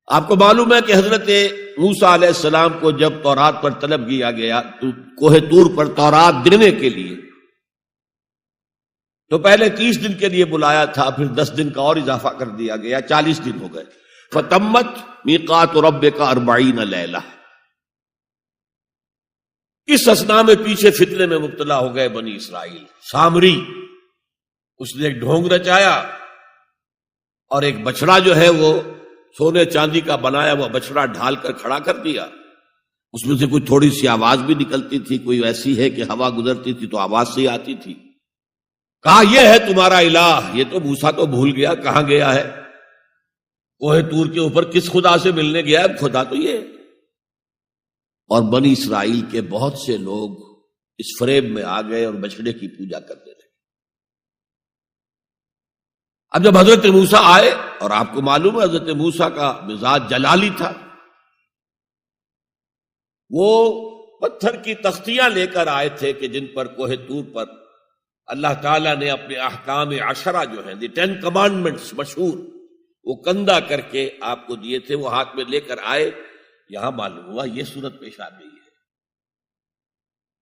آپ کو معلوم ہے کہ حضرت موسیٰ علیہ السلام کو جب تورات پر طلب کیا گیا تو کوہ طور پر تورات دینے کے لیے، تو پہلے 30 دن کے لیے بلایا تھا، پھر 10 دن کا اور اضافہ کر دیا گیا، 40 دن ہو گئے۔ فَتَمَّتْ مِيقَاتُ رَبِّكَ 40 لَيْلَةً۔ اس اثنا میں پیچھے فتنے میں مبتلا ہو گئے بنی اسرائیل۔ سامری، اس نے ایک ڈھونگ رچایا اور ایک بچڑا جو ہے وہ سونے چاندی کا بنایا ہوا بچڑا ڈھال کر کھڑا کر دیا، اس میں سے کوئی تھوڑی سی آواز بھی نکلتی تھی، کوئی ایسی ہے کہ ہوا گزرتی تھی تو آواز سے آتی تھی۔ کہا یہ ہے تمہارا الہ۔ یہ تو موسیٰ تو بھول گیا کہاں گیا ہے، کوہ طور کے اوپر کس خدا سے ملنے گیا ہے، خدا تو یہ ہے۔ اور بنی اسرائیل کے بہت سے لوگ اس فریب میں آ گئے اور بچڑے کی پوجا کرنے لگے۔ اب جب حضرت موسیٰ آئے، اور آپ کو معلوم ہے حضرت موسیٰ کا مزاج جلالی تھا، وہ پتھر کی تختیاں لے کر آئے تھے کہ جن پر کوہ طور پر اللہ تعالیٰ نے اپنے احکام 10 جو ہیں، دی 10 کمانڈمنٹس مشہور، وہ کندہ کر کے آپ کو دیے تھے، وہ ہاتھ میں لے کر آئے۔ یہاں معلوم ہوا یہ صورت پیش آ گئی ہے۔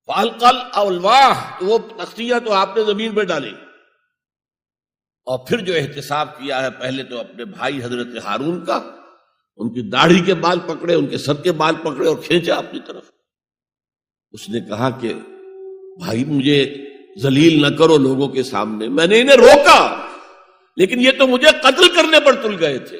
فَأَلْقَى الْأَلْوَاحَ، وہ تختیاں تو آپ نے زمین پہ ڈالی، اور پھر جو احتساب کیا ہے، پہلے تو اپنے بھائی حضرت ہارون کا، ان کی داڑھی کے بال پکڑے، ان کے سر کے بال پکڑے اور کھینچا اپنی طرف۔ اس نے کہا کہ بھائی مجھے ذلیل نہ کرو لوگوں کے سامنے، میں نے انہیں روکا لیکن یہ تو مجھے قتل کرنے پر تل گئے تھے،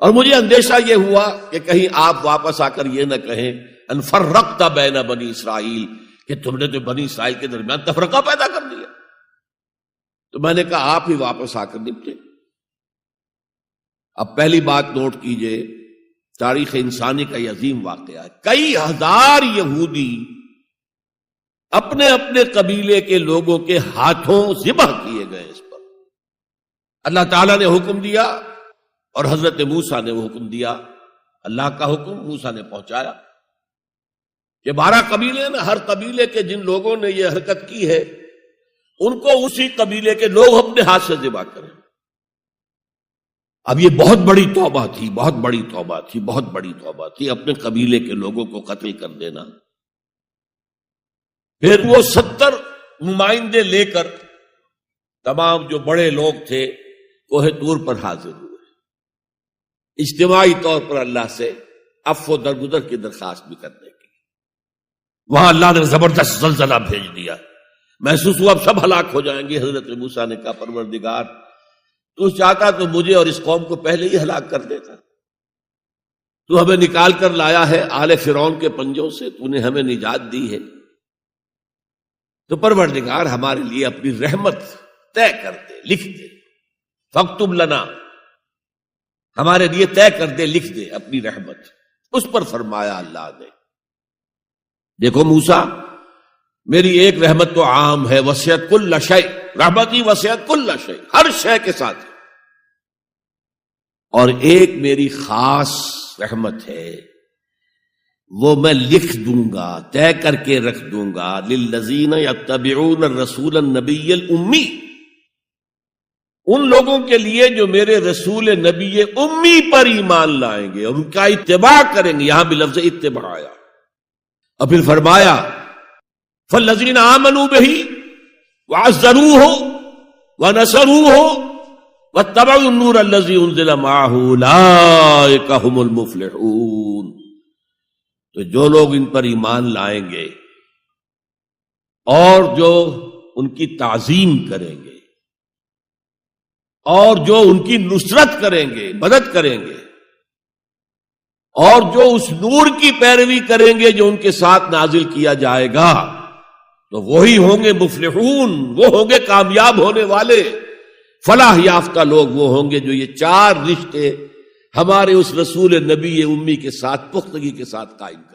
اور مجھے اندیشہ یہ ہوا کہ کہیں آپ واپس آ کر یہ نہ کہیں ان فرقت بین بنی اسرائیل، کہ تم نے تو بنی اسرائیل کے درمیان تفرقہ پیدا کر دیا۔ تو میں نے کہا آپ ہی واپس آ کر نپٹے۔ اب پہلی بات نوٹ کیجئے، تاریخ انسانی کا یہ عظیم واقعہ ہے، کئی ہزار یہودی اپنے اپنے قبیلے کے لوگوں کے ہاتھوں ذبح کیے گئے۔ اس پر اللہ تعالیٰ نے حکم دیا اور حضرت موسیٰ نے وہ حکم دیا، اللہ کا حکم موسیٰ نے پہنچایا کہ 12 قبیلے نا، ہر قبیلے کے جن لوگوں نے یہ حرکت کی ہے ان کو اسی قبیلے کے لوگ اپنے ہاتھ سے ذبح کریں۔ اب یہ بہت بڑی توبہ تھی، بہت بڑی توبہ تھی، بہت بڑی توبہ تھی، اپنے قبیلے کے لوگوں کو قتل کر دینا۔ پھر وہ 70 نمائندے لے کر تمام جو بڑے لوگ تھے کوہ طور پر حاضر ہوئے، اجتماعی طور پر اللہ سے عفو و درگزر کی درخواست بھی کرنے کی۔ وہاں اللہ نے زبردست زلزلہ بھیج دیا، محسوس ہوا اب سب ہلاک ہو جائیں گے۔ حضرت موسیٰ نے کہا پروردگار تو چاہتا تو مجھے اور اس قوم کو پہلے ہی ہلاک کر دیتا، تو ہمیں نکال کر لایا ہے آل فرعون کے پنجوں سے، تو نے ہمیں نجات دی ہے، تو پروردگار ہمارے لیے اپنی رحمت طے کر دے، لکھ دے، فاکتب لنا، ہمارے لیے طے کر دے، لکھ دے اپنی رحمت۔ اس پر فرمایا اللہ نے دیکھو موسیٰ، میری ایک رحمت تو عام ہے، وسعت کل شیء، رحمتی وسعت کل شیء، ہر شے کے ساتھ، اور ایک میری خاص رحمت ہے، وہ میں لکھ دوں گا، طے کر کے رکھ دوں گا، للذین یتبعون الرسول النبی الامی، ان لوگوں کے لیے جو میرے رسول نبی امی پر ایمان لائیں گے اور ان کا اتباع کریں گے۔ یہاں بھی لفظ اتباع آیا، اور پھر فرمایا فالذین آمنوا بہ وعزروہ ونصروہ واتبعوا النور الذی انزل معہ اولئک ھم المفلحون۔ تو جو لوگ ان پر ایمان لائیں گے اور جو ان کی تعظیم کریں گے اور جو ان کی نصرت کریں گے، مدد کریں گے، اور جو اس نور کی پیروی کریں گے جو ان کے ساتھ نازل کیا جائے گا، تو وہی ہوں گے مفلحون، وہ ہوں گے کامیاب ہونے والے، فلاح یافتہ لوگ وہ ہوں گے جو یہ 4 رشتے ہمارے اس رسول نبی امی کے ساتھ پختگی کے ساتھ قائم کریں۔